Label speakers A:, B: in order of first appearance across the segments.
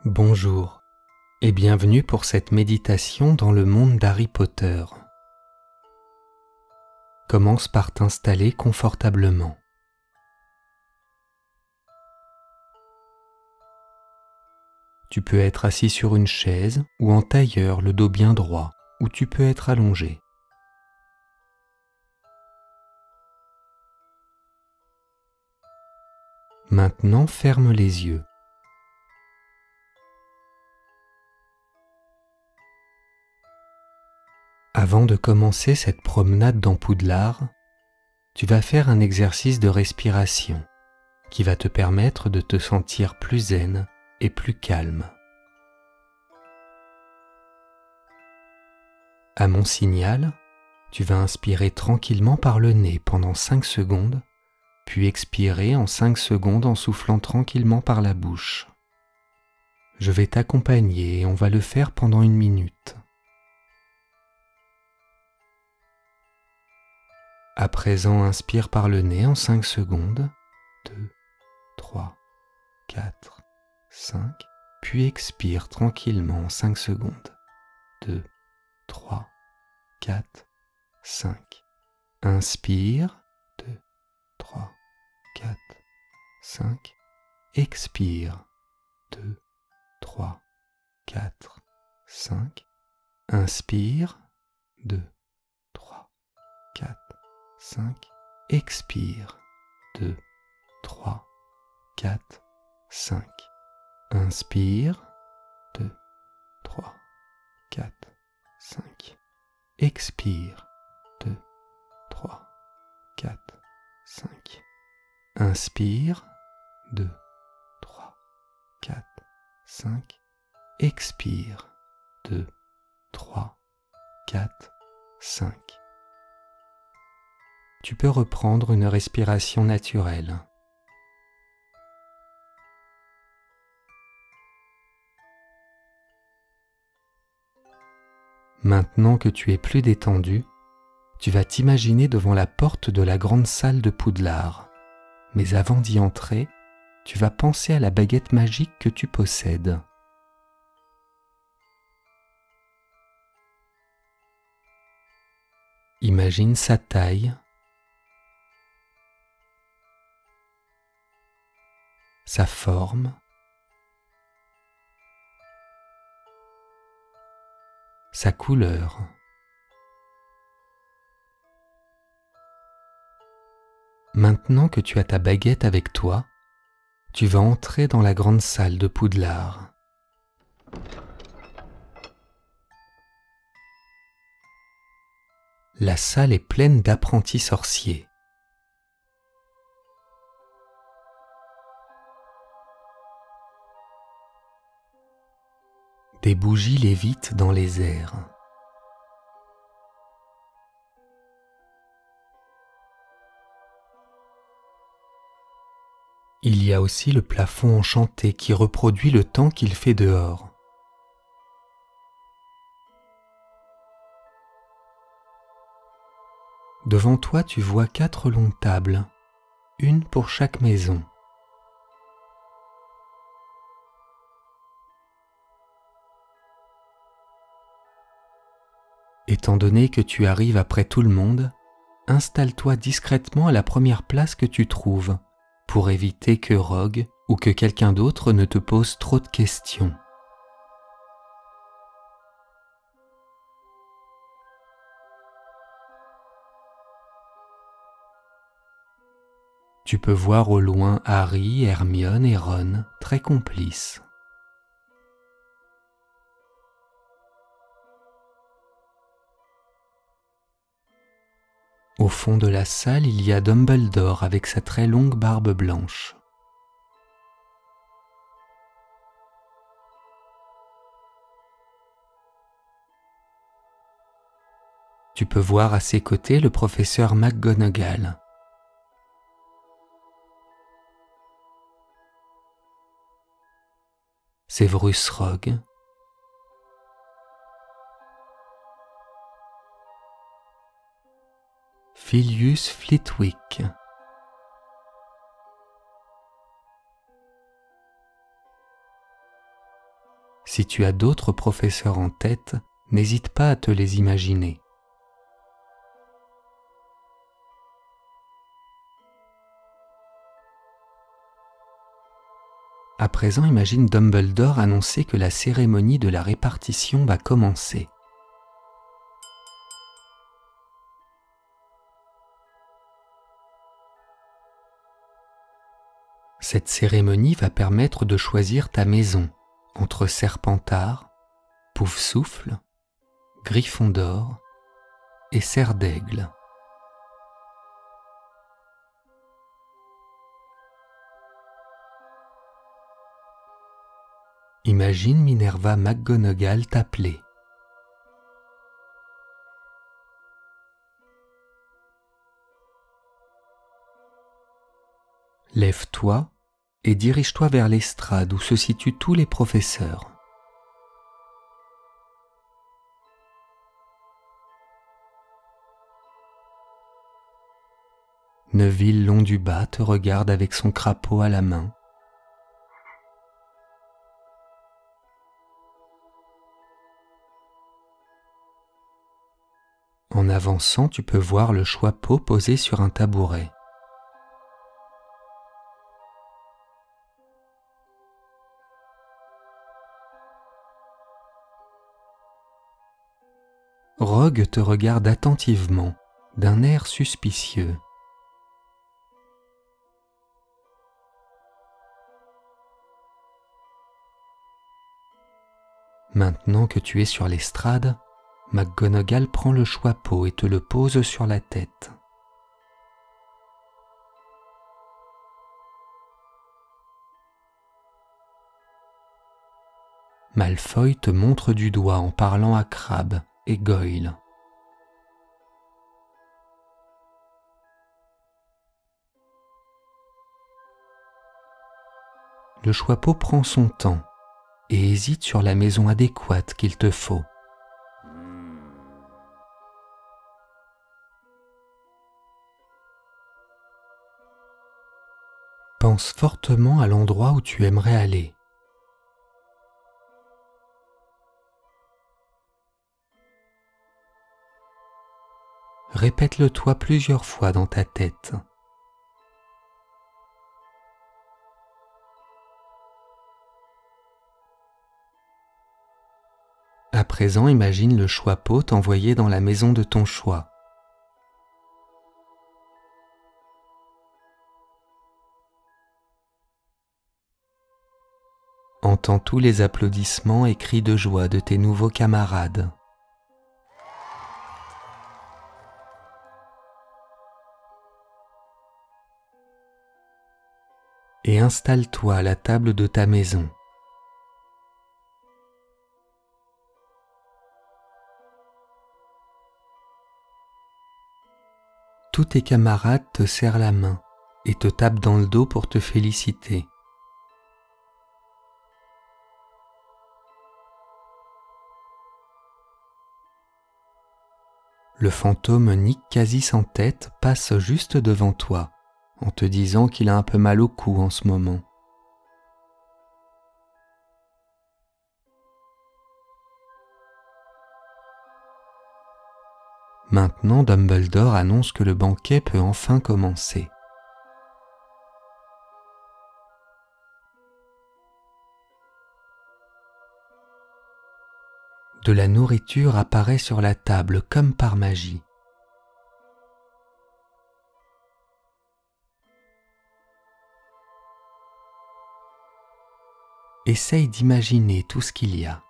A: Bonjour et bienvenue pour cette méditation dans le monde d'Harry Potter. Commence par t'installer confortablement. Tu peux être assis sur une chaise ou en tailleur, le dos bien droit, ou tu peux être allongé. Maintenant, ferme les yeux. Avant de commencer cette promenade dans Poudlard, tu vas faire un exercice de respiration qui va te permettre de te sentir plus zen et plus calme. À mon signal, tu vas inspirer tranquillement par le nez pendant 5 secondes, puis expirer en 5 secondes en soufflant tranquillement par la bouche. Je vais t'accompagner et on va le faire pendant 1 minute. À présent, inspire par le nez en 5 secondes, 2, 3, 4, 5, puis expire tranquillement en 5 secondes, 2, 3, 4, 5. Inspire, 2, 3, 4, 5. Expire, 2, 3, 4, 5. Inspire, 2, 3, 4, 5. Expire, 2, 3, 4, 5. Inspire, 2, 3, 4, 5. Expire, 2, 3, 4, 5. Inspire, 2, 3, 4, 5. Expire, 2, 3, 4, 5. Tu peux reprendre une respiration naturelle. Maintenant que tu es plus détendu, tu vas t'imaginer devant la porte de la grande salle de Poudlard. Mais avant d'y entrer, tu vas penser à la baguette magique que tu possèdes. Imagine sa taille, sa forme, sa couleur. Maintenant que tu as ta baguette avec toi, tu vas entrer dans la grande salle de Poudlard. La salle est pleine d'apprentis sorciers. Des bougies lévitent dans les airs. Il y a aussi le plafond enchanté qui reproduit le temps qu'il fait dehors. Devant toi, tu vois 4 longues tables, une pour chaque maison. Étant donné que tu arrives après tout le monde, installe-toi discrètement à la première place que tu trouves, pour éviter que Rogue ou que quelqu'un d'autre ne te pose trop de questions. Tu peux voir au loin Harry, Hermione et Ron, très complices. Au fond de la salle, il y a Dumbledore avec sa très longue barbe blanche. Tu peux voir à ses côtés le professeur McGonagall. Severus Rogue, Filius Flitwick, Si tu as d'autres professeurs en tête, n'hésite pas à te les imaginer. À présent, imagine Dumbledore annoncer que la cérémonie de la répartition va commencer. Cette cérémonie va permettre de choisir ta maison entre Serpentard, Poufsouffle, Gryffondor et Serre d'Aigle. Imagine Minerva McGonagall t'appeler. Lève-toi et dirige-toi vers l'estrade où se situent tous les professeurs. Neville Londubat te regarde avec son crapaud à la main. En avançant, tu peux voir le Choixpeau posé sur un tabouret. Rogue te regarde attentivement, d'un air suspicieux. Maintenant que tu es sur l'estrade, McGonagall prend le Choixpeau et te le pose sur la tête. Malfoy te montre du doigt en parlant à Crabbe et Goyle. Le Choixpeau prend son temps et hésite sur la maison adéquate qu'il te faut. Pense fortement à l'endroit où tu aimerais aller. Répète-le toi plusieurs fois dans ta tête. À présent, imagine le Choixpeau t'envoyer dans la maison de ton choix. Entends tous les applaudissements et cris de joie de tes nouveaux camarades. Et installe-toi à la table de ta maison. Tous tes camarades te serrent la main et te tapent dans le dos pour te féliciter. Le fantôme Nick Quasi-Sans-Tête passe juste devant toi, en te disant qu'il a un peu mal au cou en ce moment. Maintenant, Dumbledore annonce que le banquet peut enfin commencer. De la nourriture apparaît sur la table comme par magie. Essaye d'imaginer tout ce qu'il y a.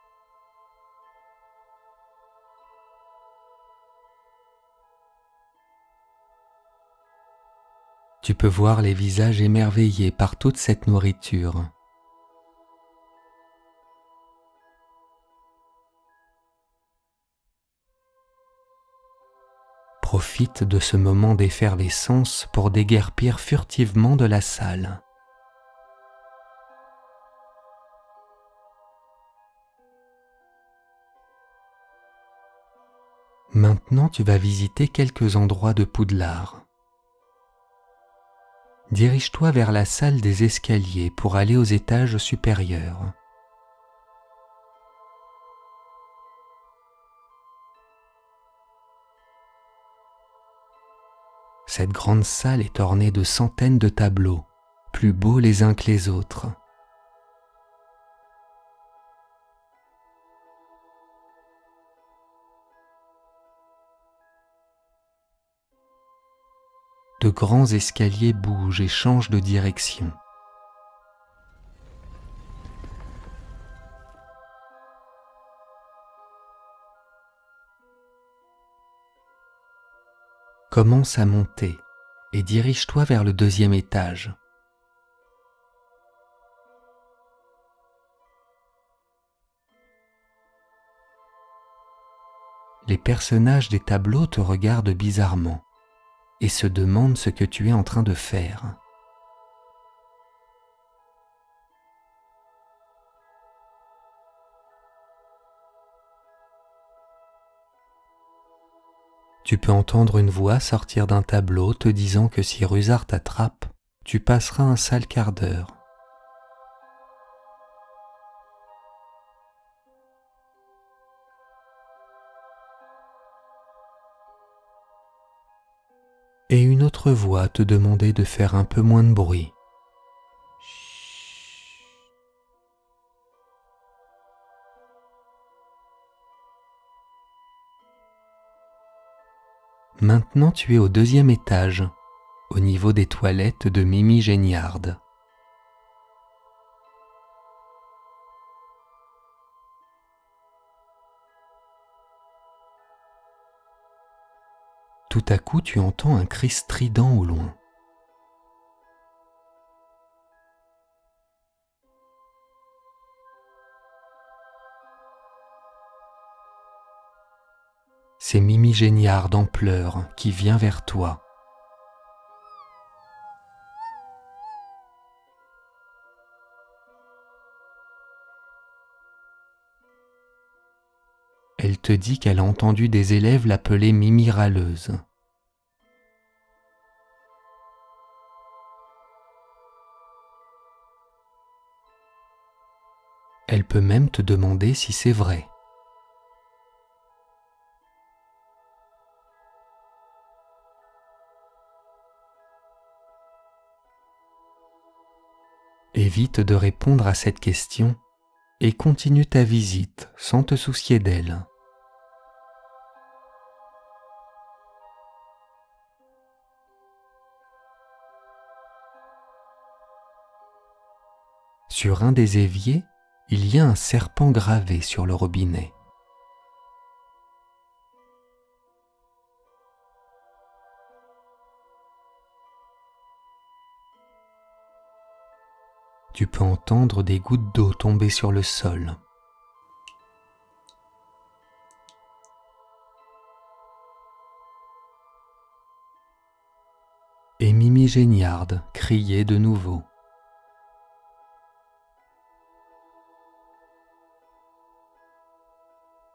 A: Tu peux voir les visages émerveillés par toute cette nourriture. Profite de ce moment d'effervescence pour déguerpir furtivement de la salle. Maintenant, tu vas visiter quelques endroits de Poudlard. Dirige-toi vers la salle des escaliers pour aller aux étages supérieurs. Cette grande salle est ornée de centaines de tableaux, plus beaux les uns que les autres. De grands escaliers bougent et changent de direction. Commence à monter et dirige-toi vers le deuxième étage. Les personnages des tableaux te regardent bizarrement et se demandent ce que tu es en train de faire. Tu peux entendre une voix sortir d'un tableau te disant que si Rusard t'attrape, tu passeras un sale quart d'heure. Et une autre voix te demandait de faire un peu moins de bruit. Maintenant tu es au deuxième étage, au niveau des toilettes de Mimi Géniarde. Tout à coup, tu entends un cri strident au loin. C'est Mimi Géniarde en pleurs qui vient vers toi. Elle te dit qu'elle a entendu des élèves l'appeler Mimi râleuse. Elle peut même te demander si c'est vrai. Évite de répondre à cette question et continue ta visite sans te soucier d'elle. Sur un des éviers, il y a un serpent gravé sur le robinet. Tu peux entendre des gouttes d'eau tomber sur le sol. Et Mimi Géniarde criait de nouveau.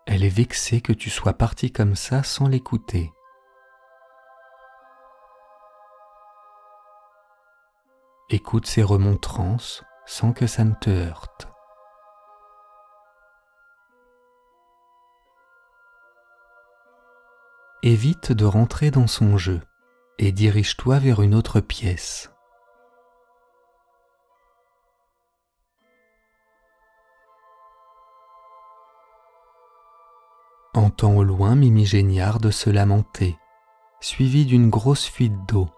A: Elle est vexée que tu sois parti comme ça sans l'écouter. Écoute ses remontrances sans que ça ne te heurte. Évite de rentrer dans son jeu et dirige-toi vers une autre pièce. Entends au loin Mimi Géniarde se lamenter, suivie d'une grosse fuite d'eau.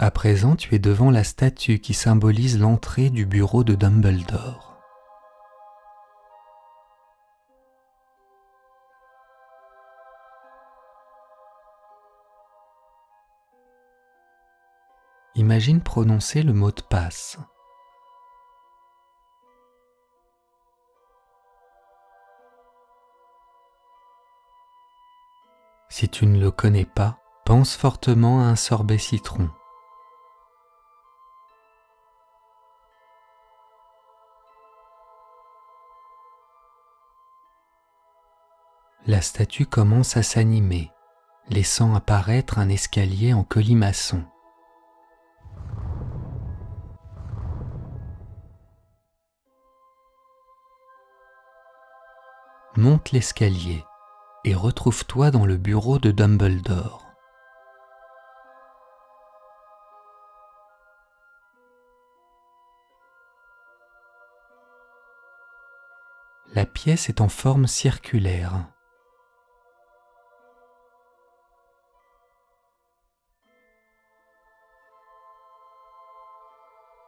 A: À présent, tu es devant la statue qui symbolise l'entrée du bureau de Dumbledore. Imagine prononcer le mot de passe. Si tu ne le connais pas, pense fortement à un sorbet citron. La statue commence à s'animer, laissant apparaître un escalier en colimaçon. monte l'escalier et retrouve-toi dans le bureau de Dumbledore. La pièce est en forme circulaire.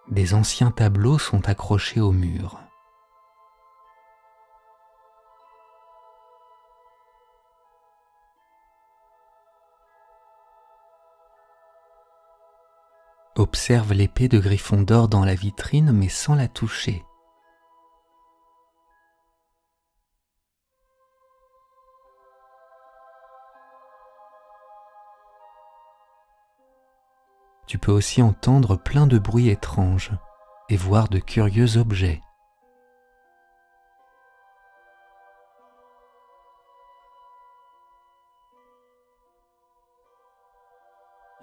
A: Des anciens tableaux sont accrochés au mur. Observe l'épée de Gryffondor dans la vitrine mais sans la toucher. Tu peux aussi entendre plein de bruits étranges et voir de curieux objets.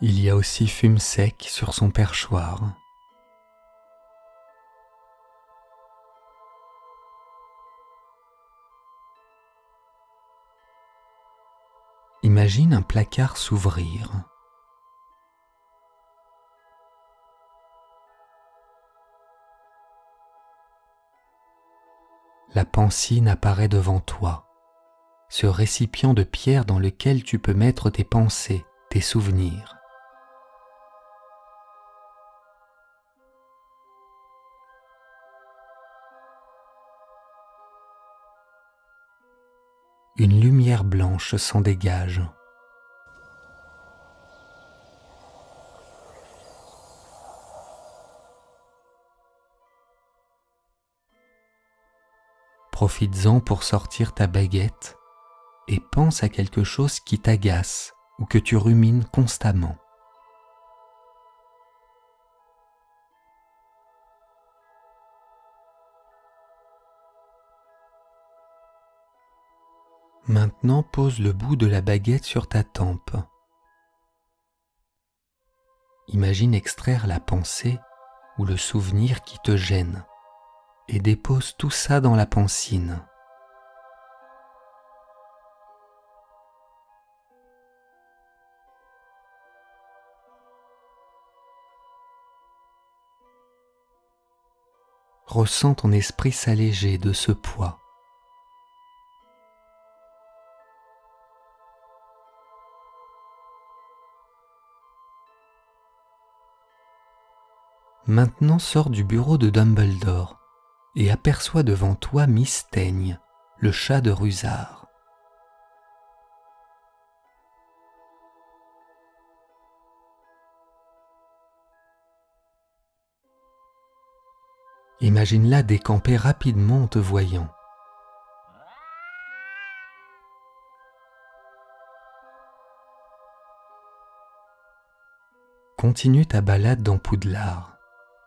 A: Il y a aussi Fumsec sur son perchoir. Imagine un placard s'ouvrir. La pancine apparaît devant toi, ce récipient de pierre dans lequel tu peux mettre tes pensées, tes souvenirs. Une lumière blanche s'en dégage. Profites-en pour sortir ta baguette et pense à quelque chose qui t'agace ou que tu rumines constamment. Maintenant, pose le bout de la baguette sur ta tempe. Imagine extraire la pensée ou le souvenir qui te gêne et dépose tout ça dans la pancine. Ressens ton esprit s'alléger de ce poids. Maintenant sors du bureau de Dumbledore et aperçois devant toi Miss Teigne, le chat de Rusard. Imagine-la décamper rapidement en te voyant. Continue ta balade dans Poudlard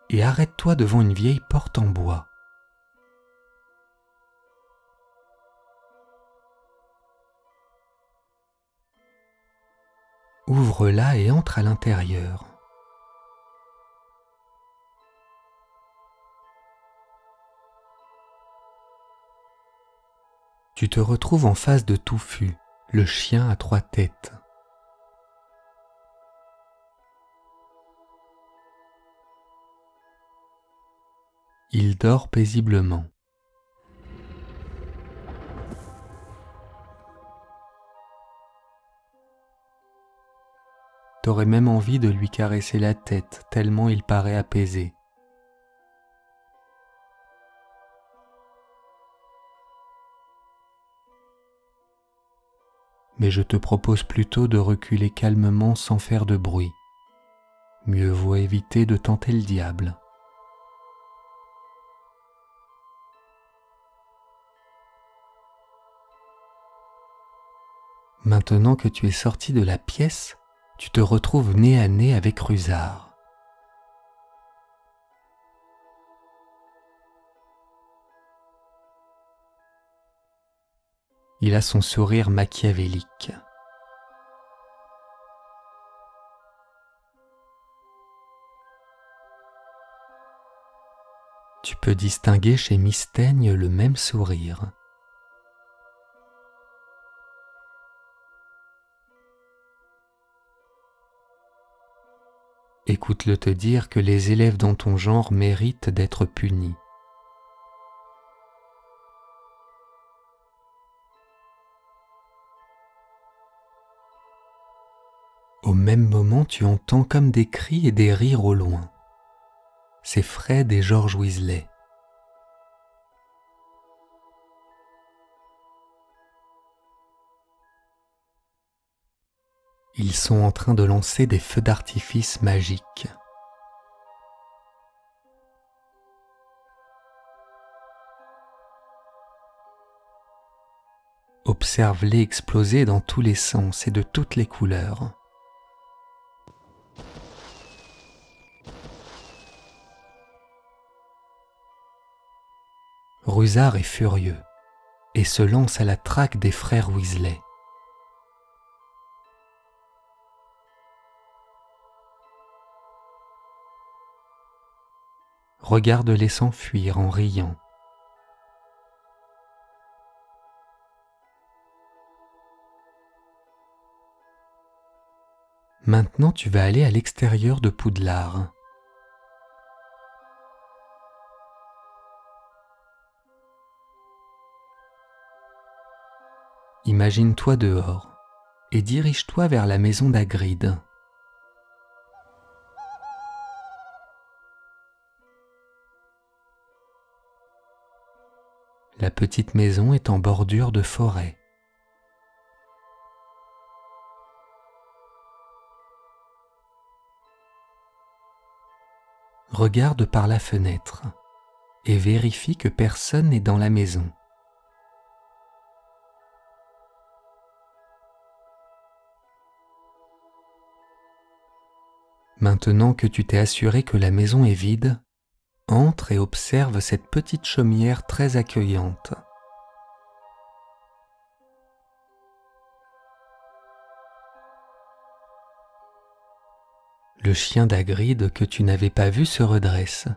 A: et arrête-toi devant une vieille porte en bois. Ouvre-la et entre à l'intérieur. Tu te retrouves en face de Touffu, le chien à 3 têtes. Il dort paisiblement. T'aurais même envie de lui caresser la tête tellement il paraît apaisé. Mais je te propose plutôt de reculer calmement sans faire de bruit. Mieux vaut éviter de tenter le diable. Maintenant que tu es sorti de la pièce, tu te retrouves nez à nez avec Rusard. Il a son sourire machiavélique. Tu peux distinguer chez Miss Teigne le même sourire. Écoute-le te dire que les élèves dans ton genre méritent d'être punis. Au même moment, tu entends comme des cris et des rires au loin. C'est Fred et George Weasley. Ils sont en train de lancer des feux d'artifice magiques. Observe-les exploser dans tous les sens et de toutes les couleurs. Rusard est furieux et se lance à la traque des frères Weasley. Regarde-les s'enfuir en riant. Maintenant, tu vas aller à l'extérieur de Poudlard. Imagine-toi dehors et dirige-toi vers la maison d'Hagrid. La petite maison est en bordure de forêt. Regarde par la fenêtre et vérifie que personne n'est dans la maison. Maintenant que tu t'es assuré que la maison est vide, entre et observe cette petite chaumière très accueillante. Le chien d'Hagrid que tu n'avais pas vu se redresse.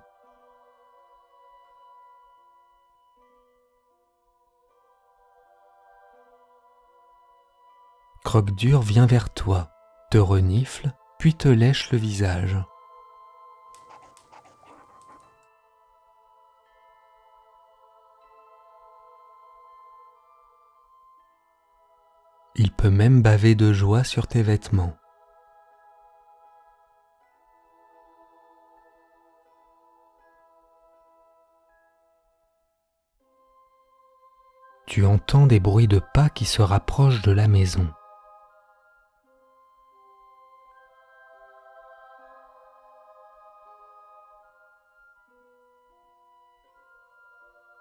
A: Croque-Dur vient vers toi, te renifle, puis te lèche le visage. Il peut même baver de joie sur tes vêtements. Tu entends des bruits de pas qui se rapprochent de la maison.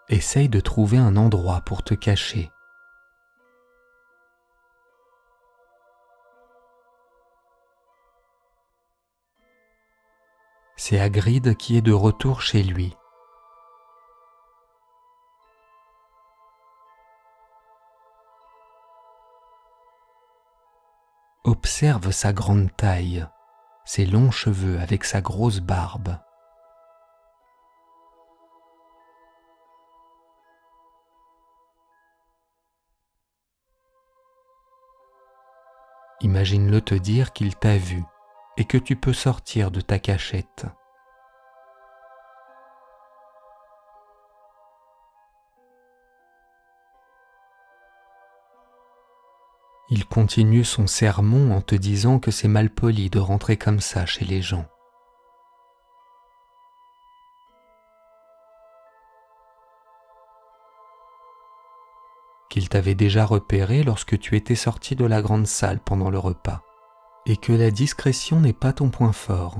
A: Essaye de trouver un endroit pour te cacher. C'est Hagrid qui est de retour chez lui. Observe sa grande taille, ses longs cheveux avec sa grosse barbe. Imagine-le te dire qu'il t'a vu et que tu peux sortir de ta cachette. Il continue son sermon en te disant que c'est malpoli de rentrer comme ça chez les gens. Qu'il t'avait déjà repéré lorsque tu étais sorti de la grande salle pendant le repas, et que la discrétion n'est pas ton point fort.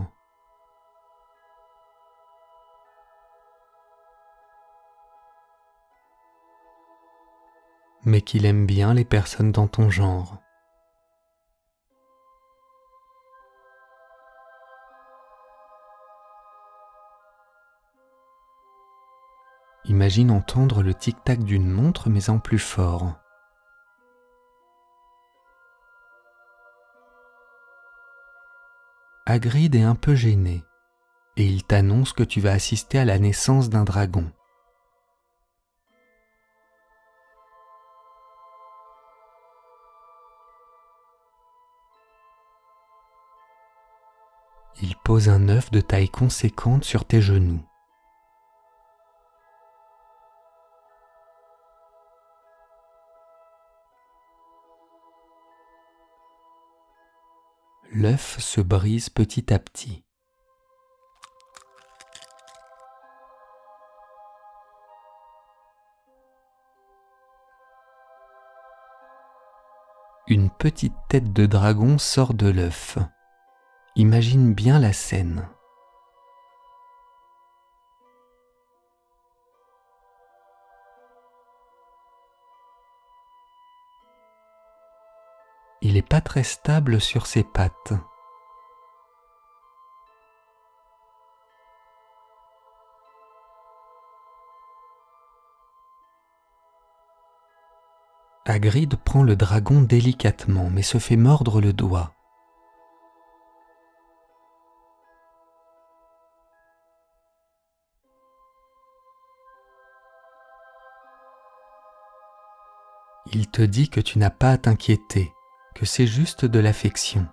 A: Mais qu'il aime bien les personnes dans ton genre. Imagine entendre le tic-tac d'une montre mais en plus fort. Hagrid est un peu gêné et il t'annonce que tu vas assister à la naissance d'un dragon. Il pose un œuf de taille conséquente sur tes genoux. L'œuf se brise petit à petit. Une petite tête de dragon sort de l'œuf. Imagine bien la scène. Il n'est pas très stable sur ses pattes. Hagrid prend le dragon délicatement mais se fait mordre le doigt. Il te dit que tu n'as pas à t'inquiéter, que c'est juste de l'affection.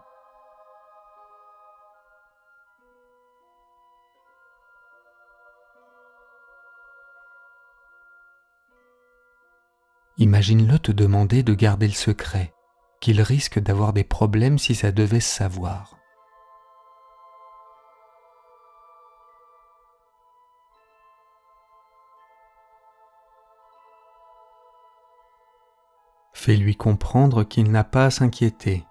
A: Imagine-le te demander de garder le secret, qu'il risque d'avoir des problèmes si ça devait se savoir. Fais-lui comprendre qu'il n'a pas à s'inquiéter.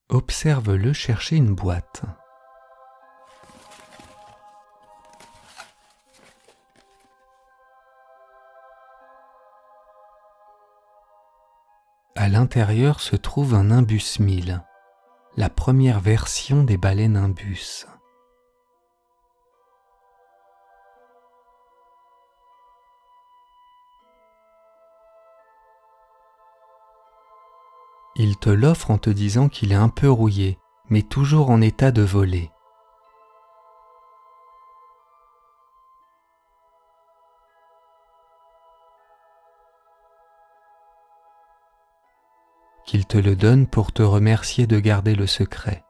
A: Observe-le chercher une boîte. À l'intérieur se trouve un imbus 1000, la première version des balais Nimbus. Il te l'offre en te disant qu'il est un peu rouillé, mais toujours en état de voler. Qu'il te le donne pour te remercier de garder le secret,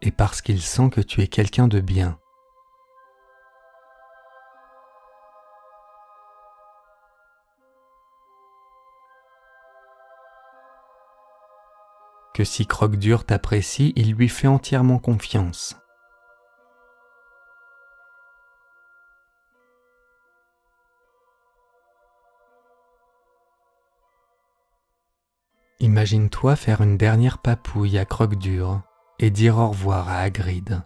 A: et parce qu'il sent que tu es quelqu'un de bien. Que si Croque-Dur t'apprécie, il lui fait entièrement confiance. Imagine-toi faire une dernière papouille à Croque-Dur et dire au revoir à Hagrid.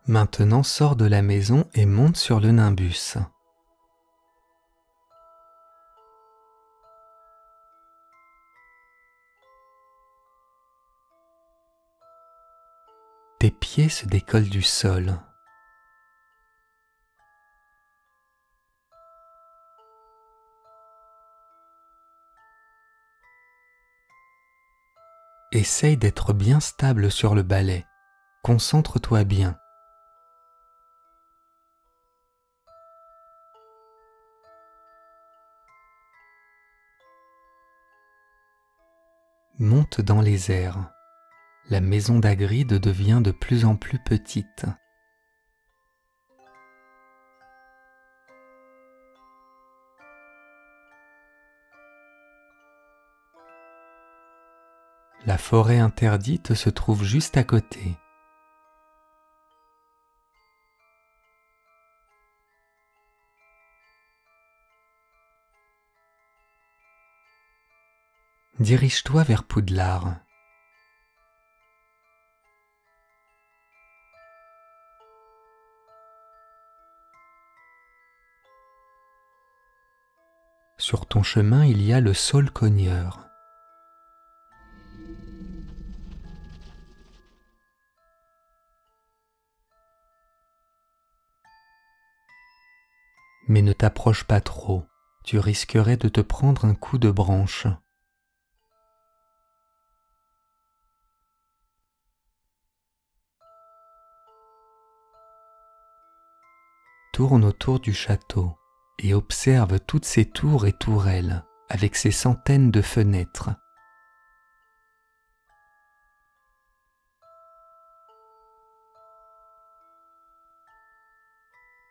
A: Maintenant sors de la maison et monte sur le Nimbus. Tes pieds se décollent du sol. Essaye d'être bien stable sur le balai. Concentre-toi bien. Monte dans les airs. La maison d'Hagrid devient de plus en plus petite. La forêt interdite se trouve juste à côté. Dirige-toi vers Poudlard. Sur ton chemin, il y a le saule cogneur. Mais ne t'approche pas trop, tu risquerais de te prendre un coup de branche. tourne autour du château et observe toutes ces tours et tourelles avec ses centaines de fenêtres.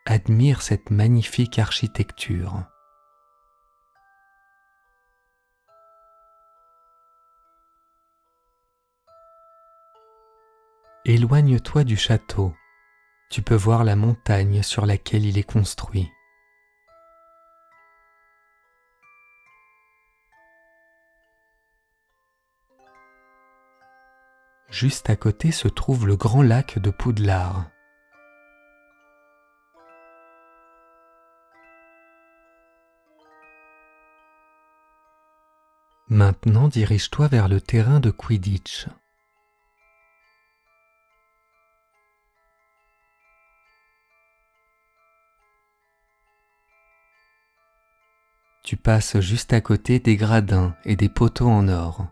A: Admire cette magnifique architecture. Éloigne-toi du château. Tu peux voir la montagne sur laquelle il est construit. Juste à côté se trouve le grand lac de Poudlard. Maintenant, dirige-toi vers le terrain de Quidditch. Tu passes juste à côté des gradins et des poteaux en or.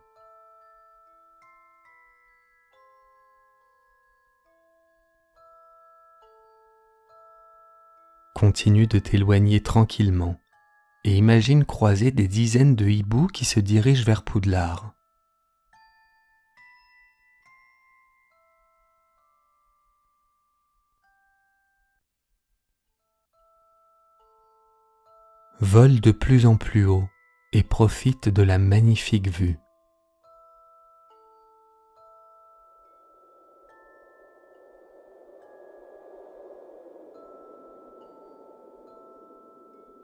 A: Continue de t'éloigner tranquillement et imagine croiser des dizaines de hiboux qui se dirigent vers Poudlard. Vole de plus en plus haut et profite de la magnifique vue.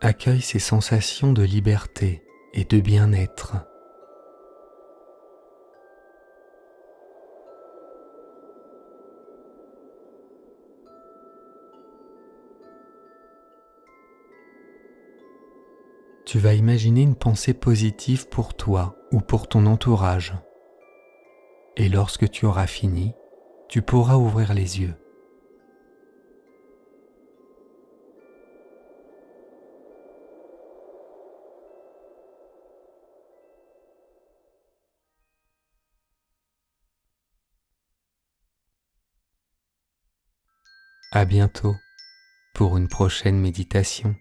A: Accueille ces sensations de liberté et de bien-être. Tu vas imaginer une pensée positive pour toi ou pour ton entourage. Et lorsque tu auras fini, tu pourras ouvrir les yeux. À bientôt pour une prochaine méditation.